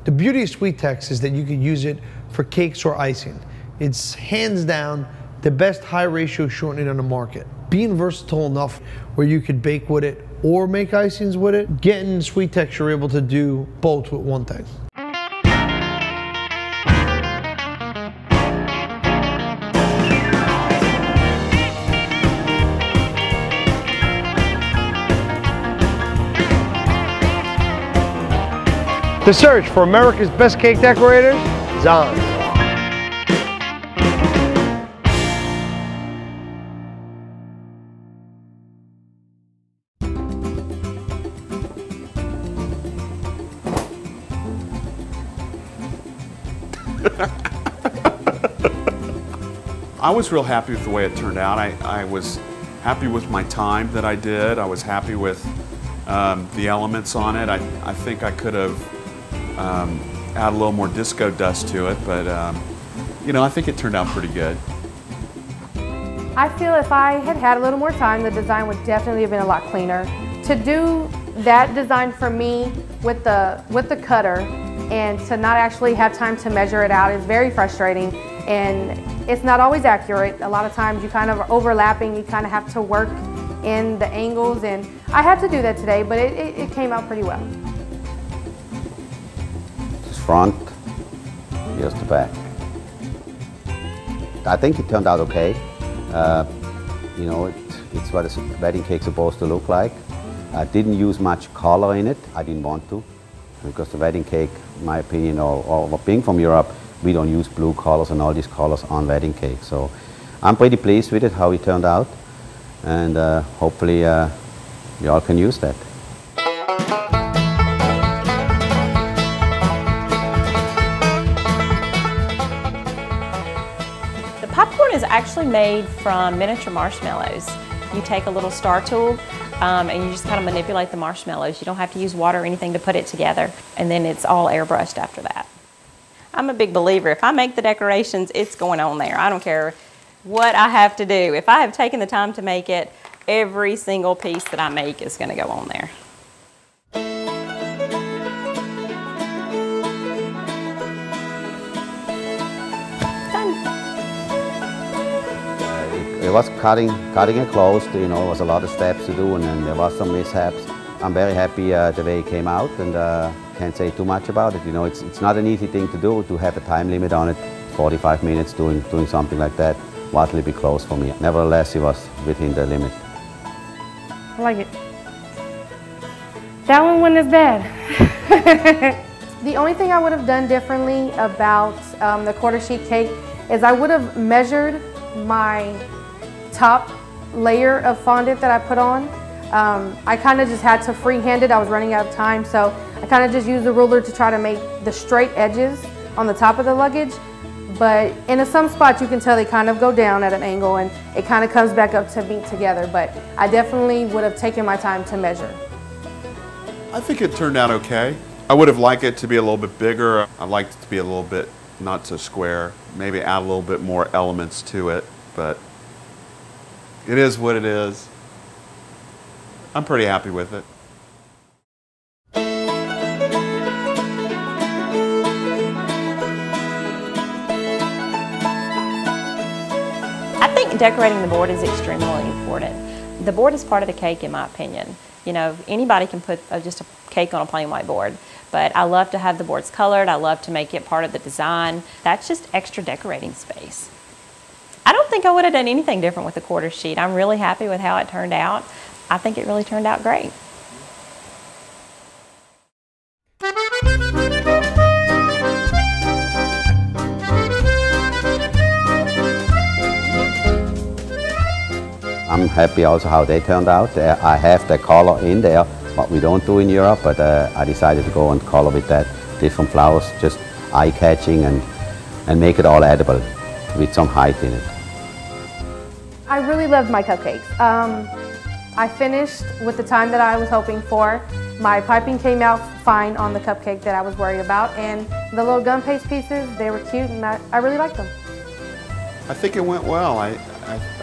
The beauty of SweetTex is that you can use it for cakes or icing. It's hands down the best high ratio shortening on the market. Being versatile enough where you could bake with it or make icings with it, getting SweetTex, you're able to do both with one thing. The search for America's best cake decorators is on. I was real happy with the way it turned out. I was happy with my time that I did. I was happy with the elements on it. I think I could have add a little more disco dust to it, but you know, I think it turned out pretty good. I feel if I had had a little more time, the design would definitely have been a lot cleaner. To do that design for me with the cutter and to not actually have time to measure it out is very frustrating, and it's not always accurate. A lot of times you kind of are overlapping, you kind of have to work in the angles, and I had to do that today, but it came out pretty well. Front, here's the back. I think it turned out okay. You know, it's what a wedding cake's supposed to look like. I didn't use much color in it. I didn't want to, because the wedding cake, in my opinion, or being from Europe, we don't use blue colors and all these colors on wedding cake. So I'm pretty pleased with it, how it turned out, and hopefully you all can use that. Popcorn is actually made from miniature marshmallows. You take a little star tool and you just kind of manipulate the marshmallows. You don't have to use water or anything to put it together, and then it's all airbrushed after that. I'm a big believer. If I make the decorations, it's going on there. I don't care what I have to do. If I have taken the time to make it, every single piece that I make is going to go on there. It was cutting it close, you know, it was a lot of steps to do, and then there was some mishaps. I'm very happy the way it came out, and can't say too much about it. You know, it's not an easy thing to do, to have a time limit on it. 45 minutes doing something like that was a little bit close for me. Nevertheless, it was within the limit. I like it. That one wasn't as bad. The only thing I would have done differently about the quarter sheet cake is I would have measured my top layer of fondant that I put on. I kind of just had to freehand it. I was running out of time, so I kind of just used the ruler to try to make the straight edges on the top of the luggage. But in some spots you can tell they kind of go down at an angle, and it kind of comes back up to meet together. But I definitely would have taken my time to measure. I think it turned out okay. I would have liked it to be a little bit bigger. I'd like it to be a little bit not so square. Maybe add a little bit more elements to it, but it is what it is. I'm pretty happy with it. I think decorating the board is extremely important. The board is part of the cake, in my opinion. You know, anybody can put just a cake on a plain white board, but I love to have the boards colored. I love to make it part of the design. That's just extra decorating space. I don't think I would have done anything different with the quarter sheet. I'm really happy with how it turned out. I think it really turned out great. I'm happy also how they turned out. I have the color in there, what we don't do in Europe, but I decided to go and color with that different flowers, just eye-catching, and make it all edible with some height in it. I really loved my cupcakes. I finished with the time that I was hoping for. My piping came out fine on the cupcake that I was worried about, and the little gum paste pieces, they were cute, and I really liked them. I think it went well. I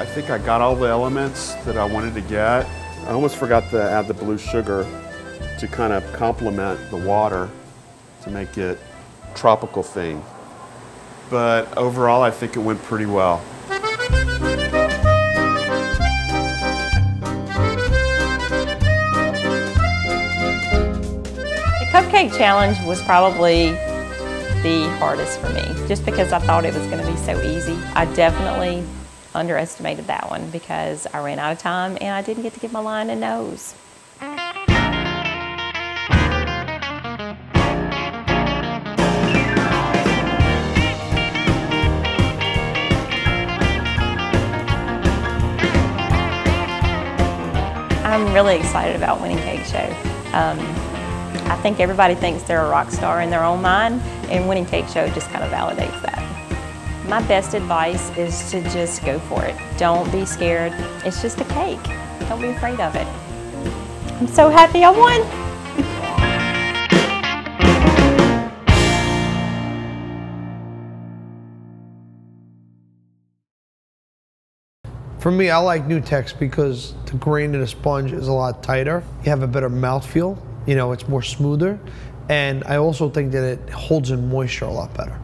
think I got all the elements that I wanted to get. I almost forgot to add the blue sugar to kind of complement the water. to make it tropical theme. But overall, I think it went pretty well. The cupcake challenge was probably the hardest for me, just because I thought it was going to be so easy. I definitely underestimated that one because I ran out of time and I didn't get to get my line and nose. I'm really excited about winning CakeShow. I think everybody thinks they're a rock star in their own mind, and winning CakeShow just kind of validates that. My best advice is to just go for it. Don't be scared. It's just a cake. Don't be afraid of it. I'm so happy I won. For me, I like Nutex because the grain of the sponge is a lot tighter. You have a better mouthfeel. You know, it's more smoother. And I also think that it holds in moisture a lot better.